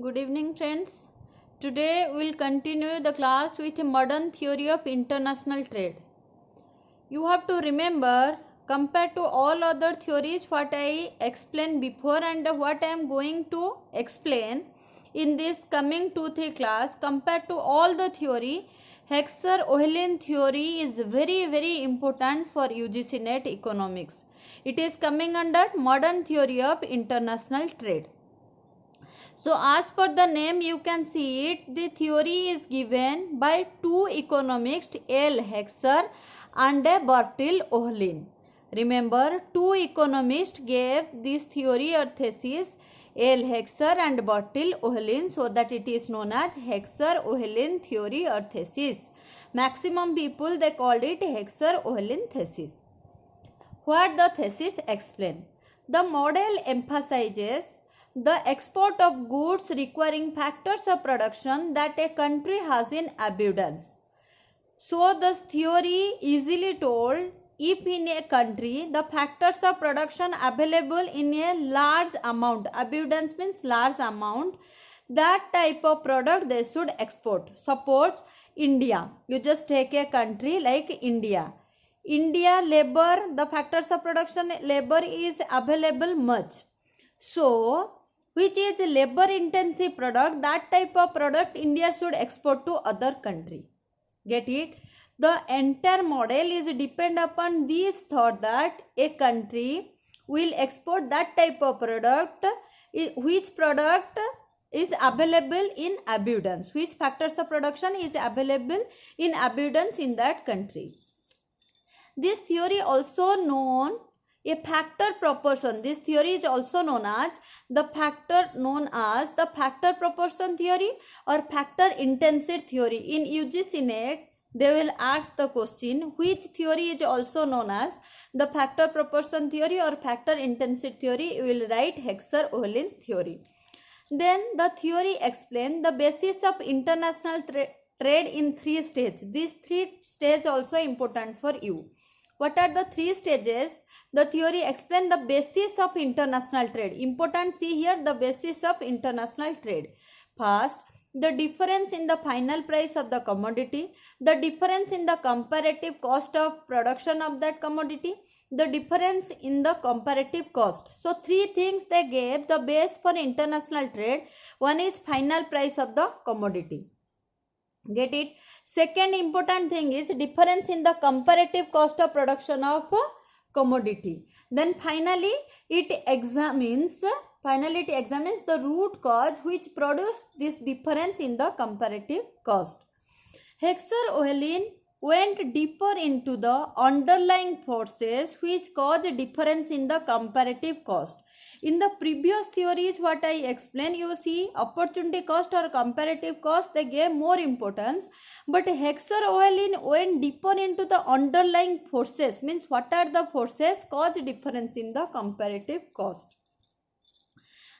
Good evening, friends. Today we will continue the class with a modern theory of international trade. You have to remember, compared to all other theories what I explained before and what I am going to explain in this coming 2-3 class, compared to all the theory, Hexer-Ohlin theory is very important for UGC NET economics. It is coming under modern theory of international trade. So as per the name you can see it, the theory is given by two economists, L. Hexer and Bertil Ohlin. Remember, two economists gave this theory or thesis, L. Hexer and Bertil Ohlin, so that it is known as Hexer-Ohlin theory or thesis. Maximum people they called it Hexer-Ohlin thesis. What the thesis explain? The model emphasizes the export of goods requiring factors of production that a country has in abundance. So the theory easily told, if in a country the factors of production available in a large amount, abundance means large amount, that type of product they should export. Suppose India, you just take a country like India. India labor, the factors of production labor is available much. So which is labor intensive product, that type of product India should export to other country. Get it? The entire model is depend upon this thought that a country will export that type of product, which product is available in abundance, which factors of production is available in abundance in that country. This theory also known a factor proportion. This theory is also known as the factor proportion theory or factor intensive theory. In UGC NET, they will ask the question which theory is also known as the factor proportion theory or factor intensive theory. You will write Hexer-Ohlin theory. Then the theory explains the basis of international trade in 3 stages. These 3 stages also important for you. What are the 3 stages? The theory explains the basis of international trade. Important, see here the basis of international trade. First, the difference in the final price of the commodity, the difference in the comparative cost of production of that commodity, the difference in the comparative cost. So 3 things they gave the base for international trade. One is final price of the commodity. Get it? Second important thing is difference in the comparative cost of production of commodity. Then finally it examines the root cause which produced this difference in the comparative cost. Hexer-Ohlin went deeper into the underlying forces which cause a difference in the comparative cost. In the previous theories what I explained, you see opportunity cost or comparative cost they gave more importance, but Hexer-Ohlin went deeper into the underlying forces, means what are the forces cause difference in the comparative cost.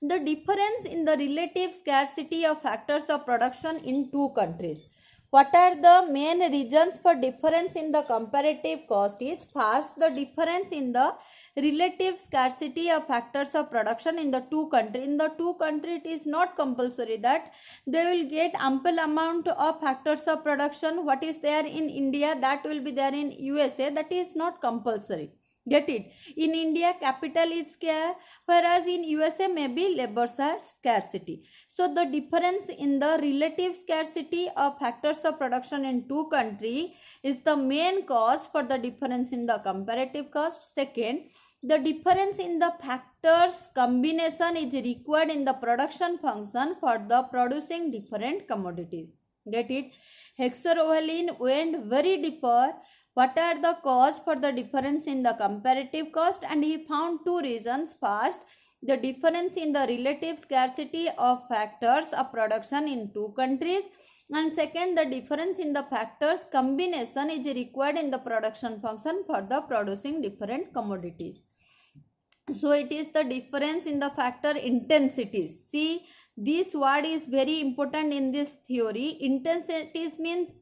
The difference in the relative scarcity of factors of production in 2 countries. What are the main reasons for difference in the comparative cost is first the difference in the relative scarcity of factors of production in the 2 countries. In the 2 countries it is not compulsory that they will get ample amount of factors of production. What is there in India that will be there in USA, that is not compulsory. Get it? In India capital is scarce, whereas in USA maybe labors are scarcity. So the difference in the relative scarcity of factors of production in 2 countries is the main cause for the difference in the comparative cost. Second, the difference in the factors combination is required in the production function for the producing different commodities. Get it? Hexer-Ohlin went very deeper. What are the cause for the difference in the comparative cost, and he found 2 reasons. First, the difference in the relative scarcity of factors of production in 2 countries, and second, the difference in the factors combination is required in the production function for the producing different commodities. So it is the difference in the factor intensities. See, this word is very important in this theory. Intensities means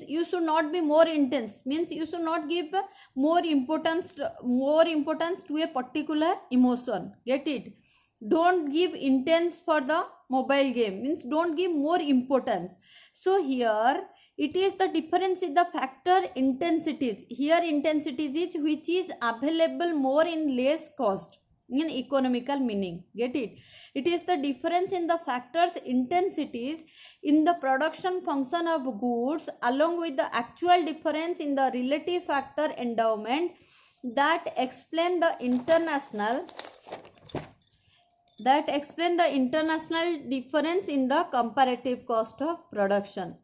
you should not be more intense, means you should not give more importance to a particular emotion. Get it? don't give intense for the mobile game, means don't give more importance. So here it is the difference in the factor intensities. Here intensities is which is available more in less cost in economical meaning. Get it? It is the difference in the factors intensities in the production function of goods along with the actual difference in the relative factor endowment that explain the international difference in the comparative cost of production.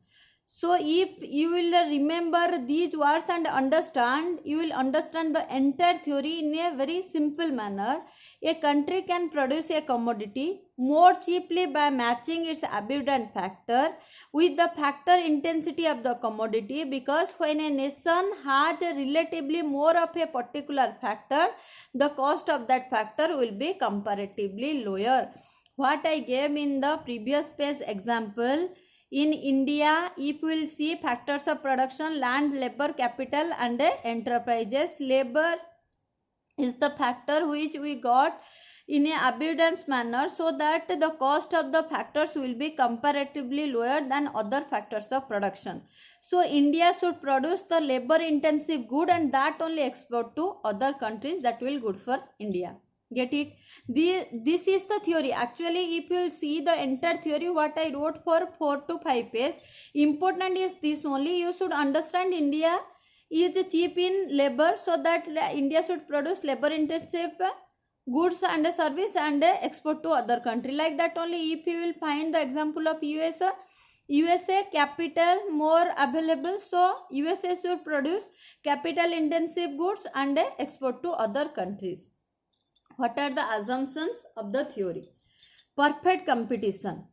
So if you will remember these words and understand, you will understand the entire theory in a very simple manner. A country can produce a commodity more cheaply by matching its abundant factor with the factor intensity of the commodity, because when a nation has relatively more of a particular factor, the cost of that factor will be comparatively lower. What I gave in the previous page example, in India, if we will see factors of production, land, labor, capital and enterprises. Labor is the factor which we got in a abundance manner, so that the cost of the factors will be comparatively lower than other factors of production. So India should produce the labor intensive good and that only export to other countries, that will good for India. Get it? This is the theory. Actually, if you will see the entire theory what I wrote for 4 to 5 pages, important is this only. You should understand India is cheap in labor, so that India should produce labor intensive goods and service and export to other country. Like that only. If you will find the example of USA capital more available, so USA should produce capital intensive goods and export to other countries. What are the assumptions of the theory? Perfect competition.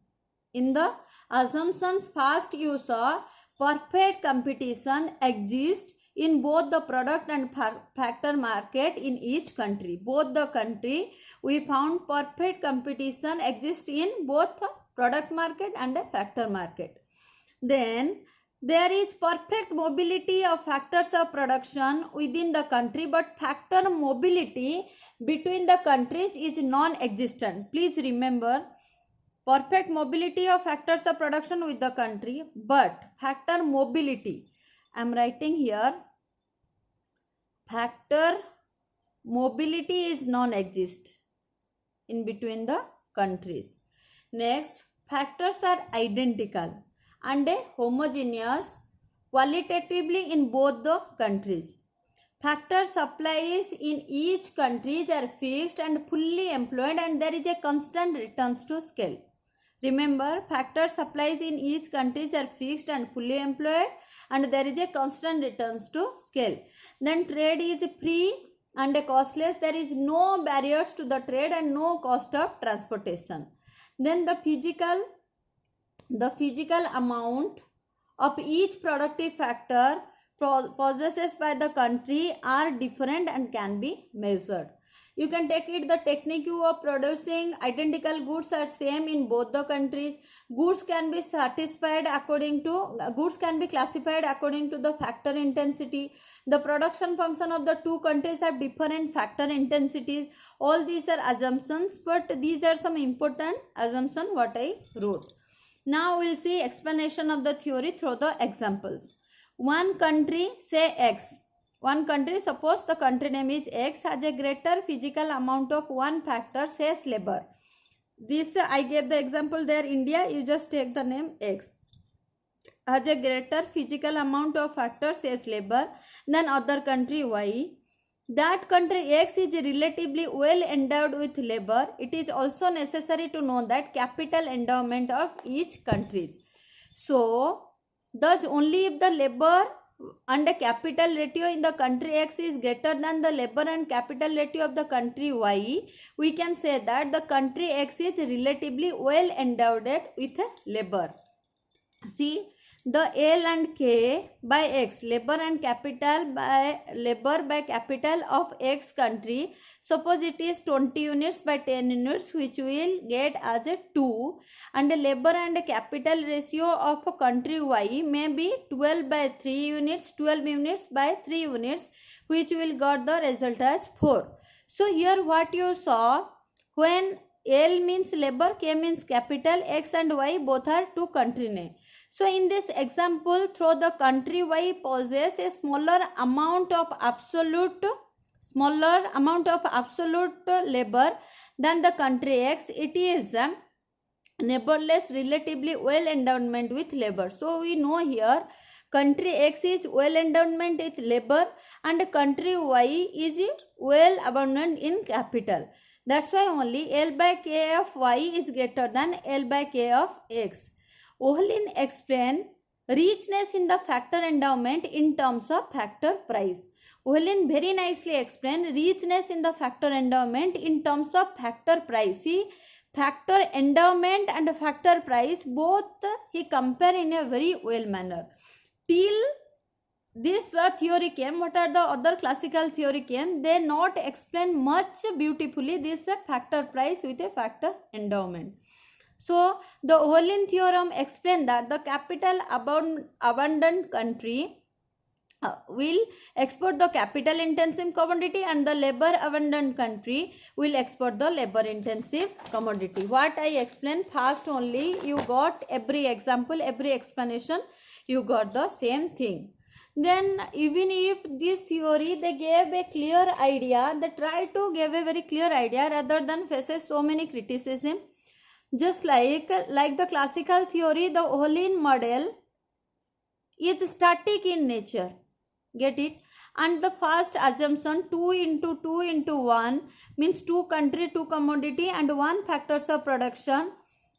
In the assumptions, first you saw perfect competition exists in both the product and factor market in each country. Both the country, we found perfect competition exists in both product market and factor market. Then there is perfect mobility of factors of production within the country, but factor mobility between the countries is non-existent. Please remember, perfect mobility of factors of production with the country, but factor mobility, I am writing here, factor mobility is non-exist in between the countries. Next, factors are identical and homogeneous qualitatively in both the countries. Factor supplies in each country are fixed and fully employed, and there is a constant returns to scale. Remember, factor supplies in each country are fixed and fully employed, and there is a constant returns to scale. Then trade is free and costless. There is no barriers to the trade and no cost of transportation. Then the physical amount of each productive factor possessed by the country are different and can be measured. You can take it, the technique of producing identical goods are same in both the countries. Goods can be classified according to the factor intensity. The production function of the two countries have different factor intensities. All these are assumptions, but these are some important assumptions what I wrote. Now we'll see explanation of the theory through the examples. One country, say X. One country, suppose the country name is X, has a greater physical amount of one factor, says labor. This I gave the example there, India, you just take the name X. Has a greater physical amount of factor, says labor, than other country Y. That country X is relatively well endowed with labor. It is also necessary to know that capital endowment of each country. So, thus only if the labor and the capital ratio in the country X is greater than the labor and capital ratio of the country Y, we can say that the country X is relatively well endowed with labor. See, the L and K by X, labor and capital by labor by capital of X country, suppose it is 20 units by 10 units, which will get as a 2, and the labor and capital ratio of a country Y may be 12 by 3 units, 12 units by 3 units, which will got the result as 4. So here what you saw, when L means labor, K means capital, X and Y both are two country name. So in this example, though the country Y possesses a smaller amount of absolute labor than the country X, it is nevertheless relatively well endowment with labor. So we know here country X is well endowment with labor and country Y is well abundant in capital. That's why only L by K of Y is greater than L by K of X. Ohlin explained richness in the factor endowment in terms of factor price. Ohlin very nicely explained richness in the factor endowment in terms of factor price. See, factor endowment and factor price both he compare in a very well manner. Till this theory came, what are the other classical theory came, they not explain much beautifully this factor price with a factor endowment. So the Ohlin theorem explained that the capital abundant country will export the capital intensive commodity and the labor abundant country will export the labor intensive commodity. What I explained first only, you got every example, every explanation, you got the same thing. Then even if this theory they gave a clear idea, they try to give a very clear idea rather than faces so many criticism. Just like the classical theory, the Ohlin model is static in nature. Get it? And the first assumption 2 into 2 into 1 means 2 country, 2 commodity and 1 factors of production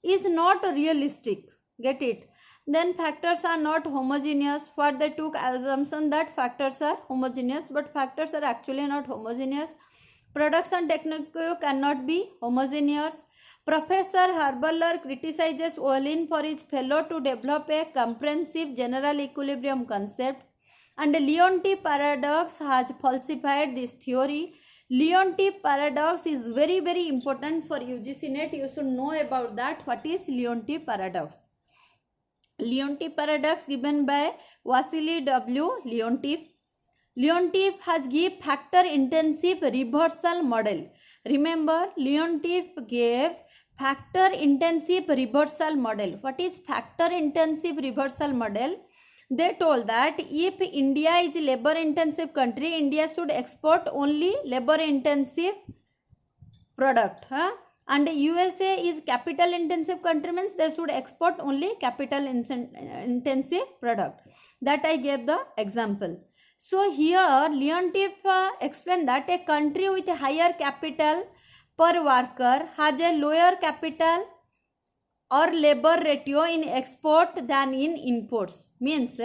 is not realistic. Get it? Then factors are not homogeneous. What they took assumption that factors are homogeneous, but factors are actually not homogeneous. Production technique cannot be homogeneous. Professor Herberler criticizes Ohlin for his failure to develop a comprehensive general equilibrium concept, and Leontief paradox has falsified this theory. Leontief paradox is very important for UGC NET. You should know about that. What is Leontief paradox? Leontief paradox given by Vasily W. Leontief. Leontief has given factor intensive reversal model. Remember, Leontief gave factor intensive reversal model. What is factor intensive reversal model? They told that if India is a labor intensive country, India should export only labor intensive product. And USA is capital intensive country, means they should export only capital intensive product. That I gave the example. So here Leontief explained that a country with a higher capital per worker has a lower capital or labor ratio in export than in imports. Means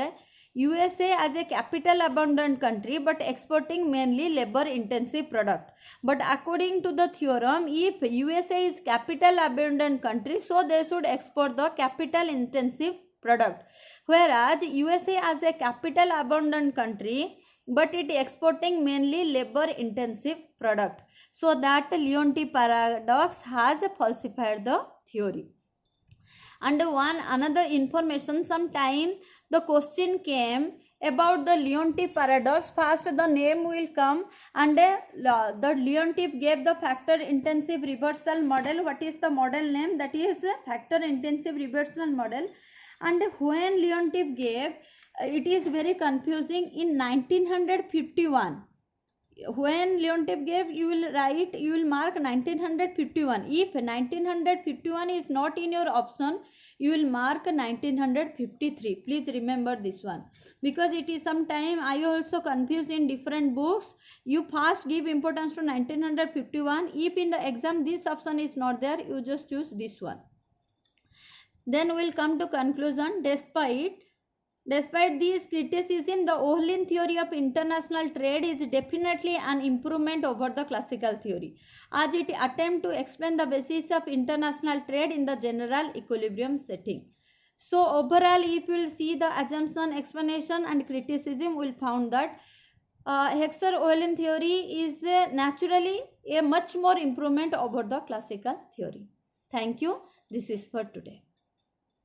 USA as a capital abundant country but exporting mainly labor intensive product. But according to the theorem, if USA is capital abundant country, so they should export the capital intensive product, whereas USA as a capital abundant country but it exporting mainly labor intensive product. So that Leontief paradox has falsified the theory. And another information, sometime the question came about the Leontief paradox. First the name will come, and the Leontief gave the factor intensive reversal model. What is the model name? That is factor intensive reversal model. And when Leontief gave, it is very confusing. In 1951, when Leontief gave, you will write, you will mark 1951. If 1951 is not in your option, you will mark 1953. Please remember this one, because it is sometime I also confused in different books. You first give importance to 1951. If in the exam this option is not there, you just choose this one. Then we will come to conclusion. Despite this criticism, the Ohlin theory of international trade is definitely an improvement over the classical theory, as it attempts to explain the basis of international trade in the general equilibrium setting. So overall, if you will see the assumption, explanation and criticism, we will found that Heckscher-Ohlin theory is naturally a much more improvement over the classical theory. Thank you. This is for today.